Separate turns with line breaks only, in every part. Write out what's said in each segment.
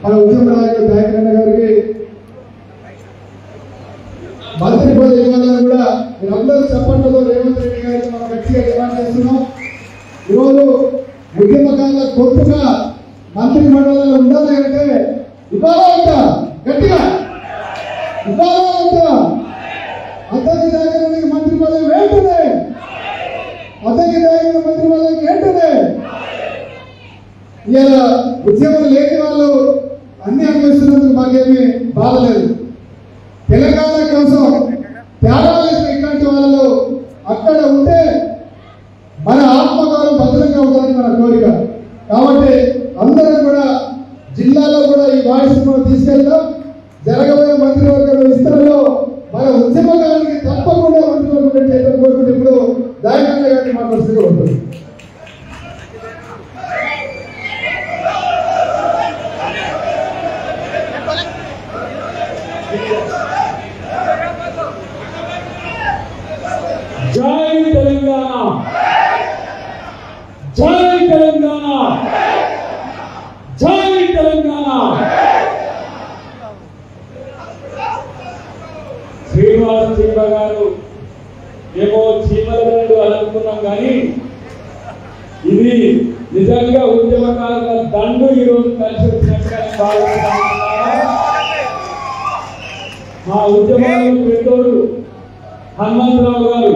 మన ఉద్యమ నాయకుడు దయాకరణ గారికి మంత్రి పదవి ఇవ్వాలని కూడా మీరందరూ చెప్పండితో రేవంత్ రెడ్డి గారికి మనం గట్టిగా డిమాండ్ చేస్తున్నాం. ఈరోజు ఉద్యమకారుల గొప్పగా మంత్రి మండలిలో ఉండాలి అంటే ఇవ్వాలా ఉంటా గట్టిగా ఇవ్వాలా ఉంటా అతని దగ్గర మంత్రి పదవి వెంటనే అతని దగ్గర మంత్రి పదవి వెంటనే. ఇలా ఉద్యమం లేని వాళ్ళు అన్ని అనుభవిస్తున్నందుకు మాకేమీ బాధ లేదు. తెలంగాణ కోసం త్యాగాలు చేసిన ఇట్లాంటి వాళ్ళు అక్కడ ఉంటే మన ఆత్మగౌరవం భద్రంగా ఉండాలని మన కోరిక. కాబట్టి అందరం కూడా జిల్లాలో కూడా ఈ వాయిస్ కూడా తీసుకెళ్తాం. జరగబోయే మంత్రివర్గ విస్తరణలో మన ఉద్యమకానికి తప్పకుండా మంత్రివర్గం చేయడం కోరుకుంటే ఇప్పుడు దయాకరణ గారిని మా పరిస్థితిగా ఉంటుంది.
జై తెలంగాణ, జై తెలంగాణ, జై తెలంగాణ. శ్రీనివాస సింహ గారు ఏమో చీమల దండు అనుకున్నాం కానీ ఇది నిజంగా ఉద్యమకారుల దండు ఈరోజు కలిసి వచ్చినట్టుగా మా ఉద్యమాలకు పెద్దోడు హనుమంతరావు గారు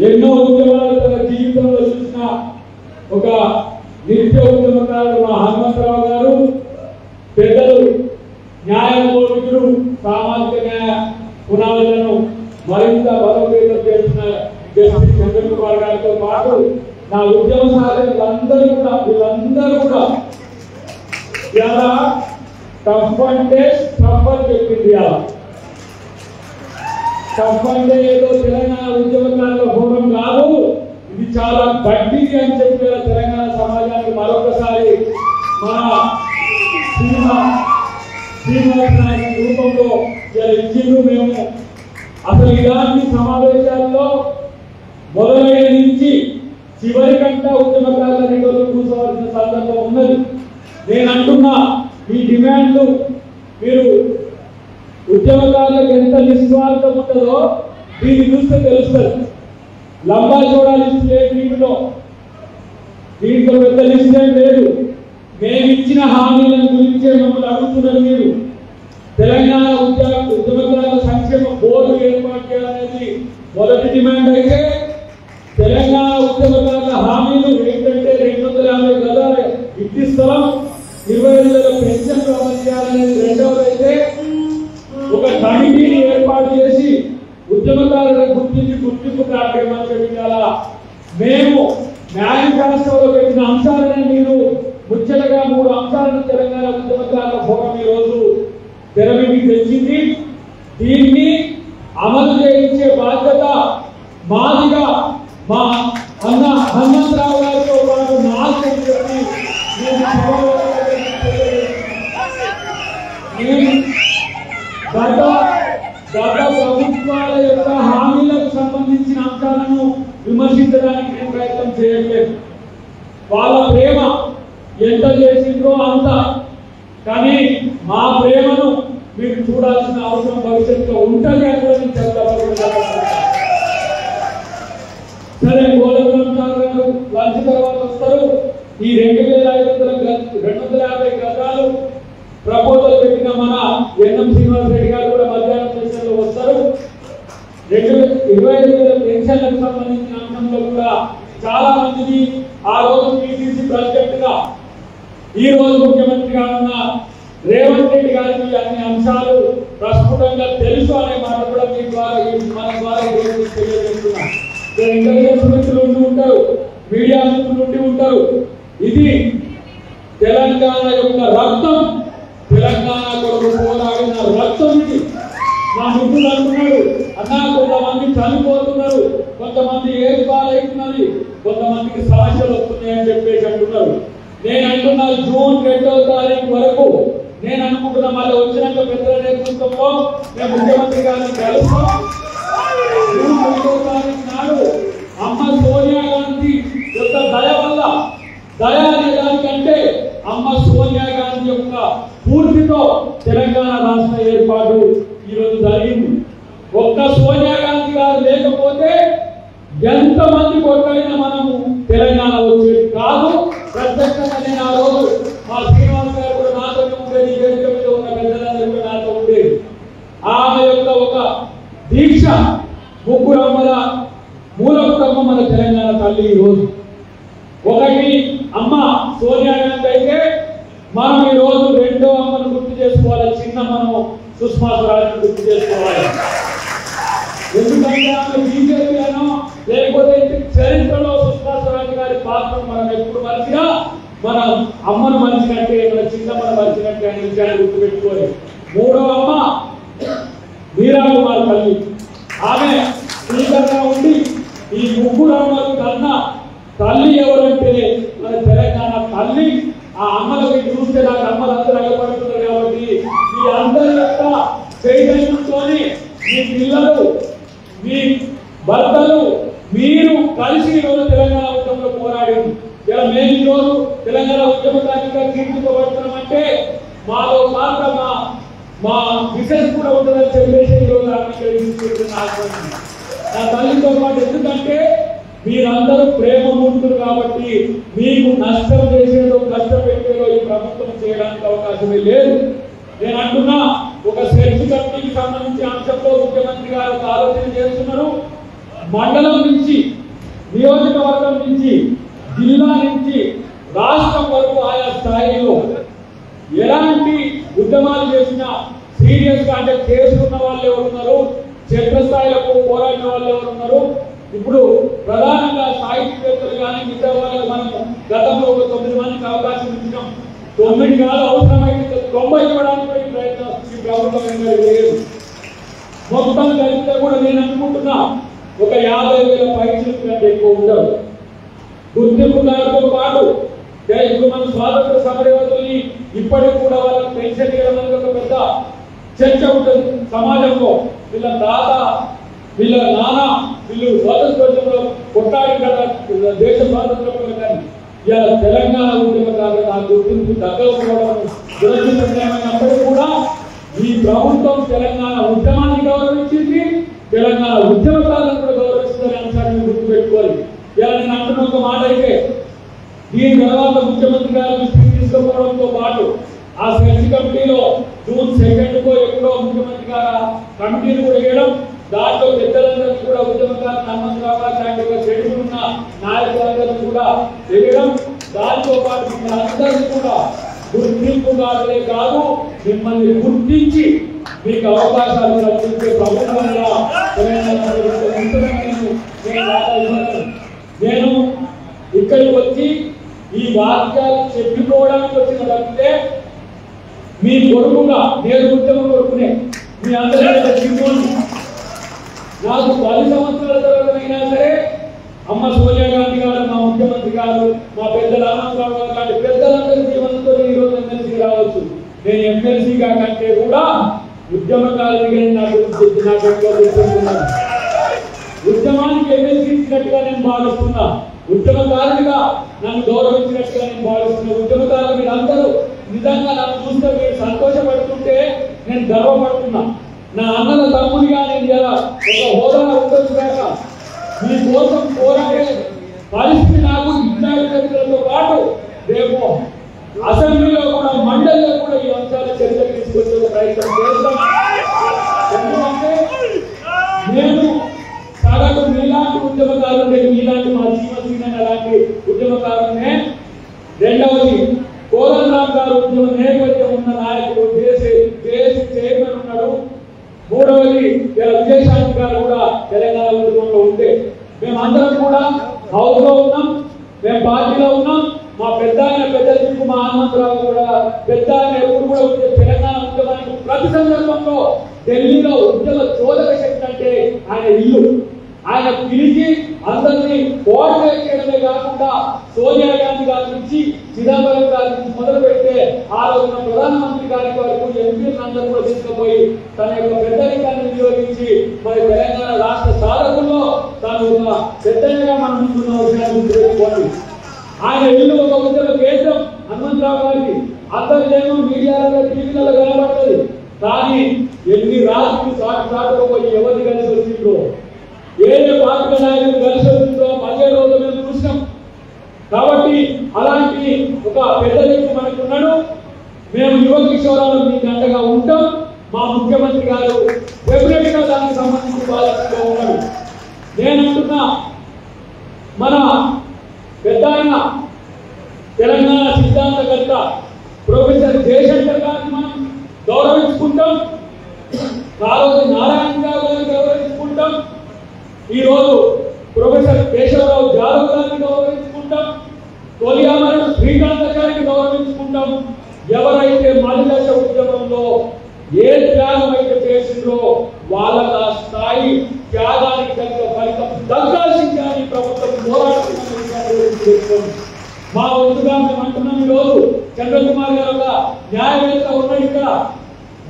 ఎన్నో ఉద్యమాలు తన జీవితంలో చూసిన ఒక నిత్య ఉద్యమకారుడు మా హనుమంతరావు గారు. పెద్దలు న్యాయమూర్తులు సామాజిక న్యాయ పునాదులను మరింత బలోపేతం చేసిన జస్టిస్ చంద్ర కుమార్ గారితో పాటు నా ఉద్యమ సాధకులందరూ కూడా ఇలా టఫ్ అంటే టఫ్ అని చెప్పింది. ఇలా టఫ్ అంటే ఏదో తెలంగాణ ఉద్యమకారుల హోరం కాదు, ఇది చాలా గట్టిది అని చెప్పి తెలంగాణ సమాజానికి మరొకసారి మన శ్రీనివాస నాయకుడి రూపంలో ఇచ్చిండ్రు. మేము అసలు ఇలాంటి సమావేశాల్లో మొదలైన నుంచి చివరికంతా ఉద్యమకారుల నిధులు కూర్చోవలసిన సందర్భం ఉన్నది. నేను అంటున్నా ఈ డిమాండ్లు మీరు ఉద్యమకారులకు ఎంత నిస్వార్థం ఉంటుందో దీన్ని చూస్తే తెలుస్తుంది. లంబా చోడా లిస్ట్ లేదు దీంట్లో పెద్ద లిస్ట్ ఏం లేదు. మేము ఇచ్చిన హామీలను గురించే మమ్మల్ని అడుగుతున్నారు మీరు. తెలంగాణ ఉద్యమకారుల సంక్షేమ బోర్డు ఏర్పాటు చేయాలనేది మొదటి డిమాండ్ అయితే, తెలంగాణ ఉద్యమకారుల హామీలు ఏంటంటే 250 గజాల ఇంటి స్థలం, 25,000 పెన్షన్లు అమలు చేయాలనేది రెండవదైతే, ఒక కమిటీని ఏర్పాటు చేసి ఉద్యమకారులను గుర్తింపు కార్యక్రమం చేయాలా. మేము మేనిఫెస్టోలో పెట్టిన అంశాలను మీరు ముఖ్యంగా 3 అంశాలను తెలంగాణ ఉద్యమకారుల ఫోరం ఈ రోజు తెర మీదకి తెచ్చింది. దీన్ని అమలు చేయించే బాధ్యత మాదిగా మా అన్న హనుమంతరావు గారితో పాటు నాకు చెప్పి గత ప్రభుత్వాల యొక్క హామీలకు సంబంధించిన అంశాలను విమర్శించడానికి నేను ప్రయత్నం చేయట్లేదు. వాళ్ళ ప్రేమ ఎంత చేసిందో అంత, కానీ మా ప్రేమను మీరు చూడాల్సిన అవసరం భవిష్యత్తులో ఉంటుంది అని కూడా నేను చెప్తా. సరే, గోలగురం సాగర్ లంచ్ తర్వాత వస్తారు. ఈ 2,250 గజాలు ప్రపోజల్ పెట్టిన మన ఎన్ఎం శ్రీనివాస రెడ్డి గారు కూడా మధ్యాహ్నం సెషన్లో వస్తారు. 25,000 పెన్షన్లకు సంబంధించిన అంశంలో కూడా చాలా మందిని ఆ రోజు పిసిసి ప్రెసిడెంట్ గా, ఈ రోజు ముఖ్యమంత్రిగా ఉన్న రేవంత్ రెడ్డి గారికి అన్ని అంశాలు ప్రస్ఫుటంగా తెలుసు అనే మాట కూడా మీ ద్వారా మన ద్వారా తెలియజేస్తున్నాం. ఇంటెలిజెన్స్ మిత్రులు ఉండి ఉంటారు, మీడియా మిత్రులు ఉండి ఉంటారు. ఇది తెలంగాణ యొక్క రక్తం, తెలంగాణ కొరకు పోరాడిన రక్తం. ఇది మా మిత్రులు అంటున్నారు, అన్నా కొంతమంది చనిపోతున్నారు, కొంతమంది ఏది బాలవుతున్నది, కొంతమందికి సమస్యలు వస్తున్నాయని చెప్పేసి అంటున్నారు. నేను అంటున్నా జూన్ 2వ తారీఖు వరకు నేను అనుకుంటున్నా మళ్ళీ వచ్చినాక పెద్దల నేతృత్వంలో మేము ముఖ్యమంత్రి గారిని కలుస్తాం. జూన్ 2వ తారీఖు నాడు అమ్మ సోనియా గాంధీ యొక్క దయ వల్ల, దయ అనే దానికంటే అమ్మ సోనియా ఎంతమంది కొట్టాయినా మనము తెలంగాణ వచ్చేది కాదు. ప్రత్యక్షంగా నేను ఆ రోజు మా శ్రీనివాస్ గారు కూడా నాతోనే ఉండేది, వేదిక మీద ఉన్న పెద్దలందరూ కూడా నాతో ఉండేది. ఆమె యొక్క ఒక దీక్ష, ముగ్గురు అమ్మల మూలకమ్మ మన తెలంగాణ తల్లి. ఈ రోజు ఒకటి అమ్మ సోనియా గాంధీ అయితే మనం ఈ రోజు రెండో అమ్మను గుర్తు చేసుకోవాలి, చిన్నమ్మను సుష్మా స్వరాజ్ని గుర్తు చేసుకోవాలి. ఎందుకంటే ఆమె బీజేపీ అనో లేకపోతే చరిత్రలో సుష్మా స్వరాజ్ గారి పాత్రను మనం ఎప్పుడు మరిచినా మనం అమ్మను మరిచినట్టే, మన చిన్నమ్మను మరిచినట్టే అనే విషయాన్ని గుర్తుపెట్టుకోవాలి. మూడో అమ్మ మీరా కుమార్ తల్లి. ఆమె స్పీకర్గా ఉండి ఈ ముగ్గురు అమ్మలు కన్నా తల్లి ఎవరంటే మన తెలంగాణ తల్లి. ఆ అమ్మలకి చూస్తే నాకు అమ్మలందరూ అగపడుతున్నారు. కాబట్టి మీ అందరి యొక్క చైతన్యంతో మీ పిల్లలు, మీ భర్తలు, మీరు కలిసి ఈరోజు తెలంగాణ ఉద్యమంలో పోరాడింది. ఇలా మేము ఈరోజు తెలంగాణ ఉద్యమకారిగా కీర్తింపబడుతున్నామంటే మాలో పాత్ర మా విషయం కూడా ఉంటుందని చెప్పేసి ఈరోజు అంగీకరించుకుంటున్నాను నా తల్లితో పాటు. ఎందుకంటే మీరందరూ ప్రేమమూర్తులు కాబట్టి మీకు నష్టం చేసేదో కష్టపెట్టేదో ఈ ప్రభుత్వం చేయడానికి అవకాశమే లేదు. నేను అంటున్నా, ఒక సెర్చ్ కమిటీకి సంబంధించి అంశంలో ముఖ్యమంత్రి గారు ఒక ఆలోచన చేస్తున్నారు. మండలం నుంచి, నియోజకవర్గం నుంచి, జిల్లా నుంచి రాష్ట్రం వరకు ఆయా స్థాయిలో ఎలాంటి ఉద్యమాలు చేసినా సీరియస్ గా, అంటే కేసులు ఉన్న వాళ్ళు ఎవరు ఉన్నారు, క్షేత్రస్థాయిలకు పోరాడిన వాళ్ళు ఎవరు ఉన్నారు, ఇప్పుడు ప్రధానంగా సాహిత్యవేత్తలు కానీ మిగతా వాళ్ళకి మనం గతంలో ఒక 9 మందికి అవకాశం ఇచ్చినాం. 9 కాదు, అవసరమైతే 90 ఇవ్వడానికి ప్రయత్నం ఈ ప్రభుత్వం లేదు. మొత్తం కలిపితే కూడా నేను అనుకుంటున్నా ఒక 50,000 పైసలు కంటే ఎక్కువ ఉండదు. గుర్తింపుదారులతో పాటు ఇప్పుడు మన స్వాతంత్ర సమరయోధుల్ని ఇప్పటికి కూడా వాళ్ళకి పెన్షన్ ఇవ్వడం అనేది ఒక పెద్ద చర్చ ఉంటుంది సమాజంలో. వీళ్ళ తాత, వీళ్ళ నాన్న, వీళ్ళు స్వాతంత్రోద్యమంలో కొట్టాడు కదా దేశ స్వాతంత్రంలో. కానీ ఇలా తెలంగాణ ఉద్యమకారులు ఆ గుర్తింపు తగ్గకపోవడం దురదృష్టమైనప్పటికీ కూడా ఈ ప్రభుత్వం తెలంగాణ ఉద్యమాన్ని గౌరవించింది, తెలంగాణ ఉద్యమకారులను కూడా గౌరవిస్తుందనే అంశాన్ని గుర్తుపెట్టుకోవాలి. ఇలా నేను అంటున్న ఒక మాట అయితే, దీని తర్వాత ముఖ్యమంత్రి గారు దృష్టికి తీసుకుపోవడంతో పాటు ఆ సెర్చ్ కమిటీలో జూన్ 2 ఎప్పుడో ముఖ్యమంత్రి గారు కమిటీని కూడా వేయడం, దాంట్లో పెద్దలందరినీ కూడా ఉద్యమకారులు హనుమంతరావు గారు లాంటి ఒక చెడుగులు ఉన్న నాయకులందరినీ కూడా వేయడం, దాంతో పాటు అందరినీ కూడా గుర్తింపు కాదు మిమ్మల్ని గుర్తించి మీకు అవకాశాలు కల్పించే ప్రభుత్వంగా నేను ఇక్కడికి వచ్చి ఈ వాక్యాలు చెప్పుకోవడానికి వచ్చిన తప్పితే మీ కొడుకుగా నేను ఉద్యమం కొడుకునే మీ అందరూ నాకు 10 సంవత్సరాల తర్వాత అయినా సరే అమ్మ సోనియా గాంధీ గారు, మా ముఖ్యమంత్రి గారు, మా పెద్దలు హనుమంతరావు గారు లాంటి పెద్దలందరి జీవనంతో ఈరోజు ఎమ్మెల్సీ రావచ్చు. నేను ఎమ్మెల్సీగా కంటే కూడా ఉద్యమకారుడిగా నాకు చెప్తున్నాను. ఉద్యమానికి ఎమ్మెల్సీ ఇచ్చినట్టుగా నేను భావిస్తున్నా, ఉద్యమకారుడిగా నన్ను గౌరవించినట్టుగా నేను భావిస్తున్నా. ఉద్యమకారులు మీరు అందరూ నిజంగా నన్ను చూస్తే మీరు సంతోషపడుతుంటే నేను గర్వపడుతున్నా. నా అన్నల తమ్ముడిగా నేను ఇలా ఒక హోదా ఉండొచ్చు కాక మీ కోసం పోరాడే పరిస్థితి నాకు విద్యార్థులతో పాటు రేపు అసెంబ్లీలో కూడా మండలిలో కూడా ఈ అంశాలు చర్చకు తీసుకొచ్చే ప్రయత్నం చేస్తాం. ఎందుకంటే నేను సగటు మీలాంటి ఉద్యమకారులు, మీలాంటి మా జీవశ్రీనన్న లాంటి ఉద్యమకారులనే. రెండవది కోదండరామ్ గారు ఉద్యమ నేపథ్యం ఉన్న నాయకుడు, జేఏసీ చైర్మన్ ఉన్నాడు. మూడవది విజయశాంతి గారు కూడా తెలంగాణ ఉద్యమంలో ఉంటే మేమందరం కూడా హౌస్ లో ఉన్నాం, మేము పార్టీలో ఉన్నాం. మా పెద్ద దిక్కు మా హనుమంతరావు కూడా పెద్ద ఎప్పుడు కూడా ఉంటే తెలంగాణ ఉద్యమానికి ప్రతి సందర్భంలో ఢిల్లీలో ఉద్యమ చోదక శక్తి అంటే ఆయన ఇల్లు. ఆయన పిలిచి అందరినీ కోఆర్డినేట్ చేయడమే కాకుండా సోనియా గాంధీ గారి నుంచి, చిదంబరం గారి నుంచి మొదలు పెడితే ఆ రోజున ప్రధానమంత్రి గారి వరకు ఎంపీలందరూ కూడా తీసుకుపోయి తన యొక్క పెద్దరికాన్ని వినియోగించి మరి తెలంగాణ రాష్ట్ర సాధకుల్లో తను ఒక పెద్దగా మనం ముందున్న విషయాన్ని గుర్తుపెట్టుకోండి. ఆయన ఇల్లు ఒక ఉద్యమ కేంద్రం హనుమంతరావు గారికి. అందరిదేమో మీడియాలో టీవీలలో కనబడుతుంది, కానీ ఎన్ని రాజులు సాటులో పోయి ఎవరిని కలిసి వచ్చిందో, ఏ పార్టీ నాయకులు కలిసి ఒక పెద్ద వ్యక్తి మనకు ఉన్నాడు. మేము యువ కిషోరాలు మీకు అండగా ఉంటాం. మా ముఖ్యమంత్రి గారు డెఫినెట్ గా దానికి సంబంధించి బాధ్యతగా ఉన్నాడు. నేనంటున్నా మన పెద్ద ఆయన తెలంగాణ సిద్ధాంతకర్త ప్రొఫెసర్ జయశంకర్ గారిని మనం గౌరవించుకుంటాం. కాళోజీ నారాయణ గారిని గౌరవించుకుంటాం. ఈరోజు ప్రొఫెసర్ కేశవరావు జాదవ్ గారిని గౌరవించుకుంటాం. తొలియామరణ శ్రీకాంత్ గారిని గౌరవించుకుంటాం. ఎవరైతే మలిదశ ఉద్యమంలో ఏ త్యాగం అయితే చేసిందో వాళ్ళ స్థాయి త్యాగానికి తగ్గ ఫలితం దక్కాల్సిందే అని ప్రభుత్వం పోరాడుతున్న మా వంతుగా మేము అంటున్నాం. ఈరోజు చంద్రకుమార్ గారు ఒక న్యాయవేత్త ఉన్నాడు ఇక్కడ.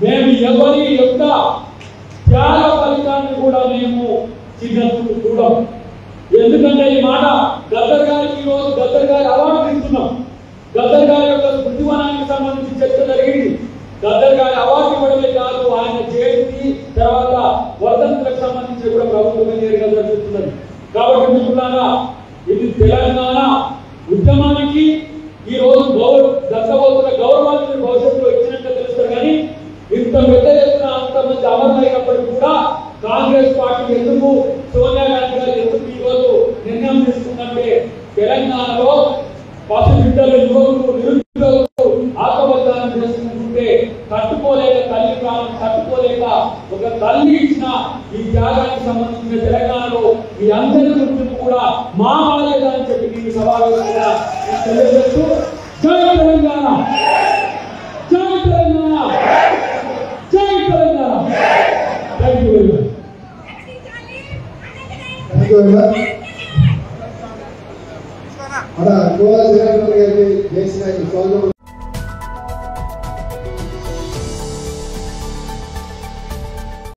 మేము ఎవరి యొక్క త్యాగ ఫలితాన్ని కూడా మేము చిన్నప్పుడు చూడం. ఎందుకంటే ఈ మాట గద్దర్ గారికి ఈరోజు గద్దర్ గారి అవార్డు ఇస్తున్నాం. గద్దర్ గారి యొక్క స్మృతివనానికి సంబంధించి చర్చ జరిగింది. గద్దర్ గారి అవార్డు ఇవ్వడమే కాదు, ఆయన జయంతి తర్వాత వర్ధంతులకు సంబంధించి కూడా ప్రభుత్వం నేరుగా జరుగుతున్నది. కాబట్టి మిత్రులారా, ఇది తెలంగాణ ఉద్యమానికి ఈ రోజు దక్కబోతున్న గౌరవాన్ని భవిష్యత్తులో ఇచ్చినట్టు తెలుస్తారు. కానీ ఇంత పెద్ద ఎత్తున అంతమంది అమరులైనప్పటికీ కూడా కాంగ్రెస్ పార్టీ ఎందుకు, సోనియా గాంధీ గారు ఎందుకు ఈ రోజు నిర్ణయం తీసుకుందంటే తెలంగాణలో పసిబిడ్డలు, యువకులు, నిరుద్యోగులు ఆత్మబలిదానం చేసుకుంటుంటే తట్టుకోలేక, తల్లి ప్రాణం తట్టుకోలేక ఒక తల్లి ఇచ్చిన ఈ త్యాగానికి సంబంధించిన తెలంగాణలో ఈ అందరి గురించి కూడా మా బాధ్యత అని చెప్పి ఈ సభావేదికగా తెలియజేస్తూ జై తెలంగాణ, జై తెలంగాణ, జై Telangana. Thank you very much.
మన గోవా జగన్ గారికి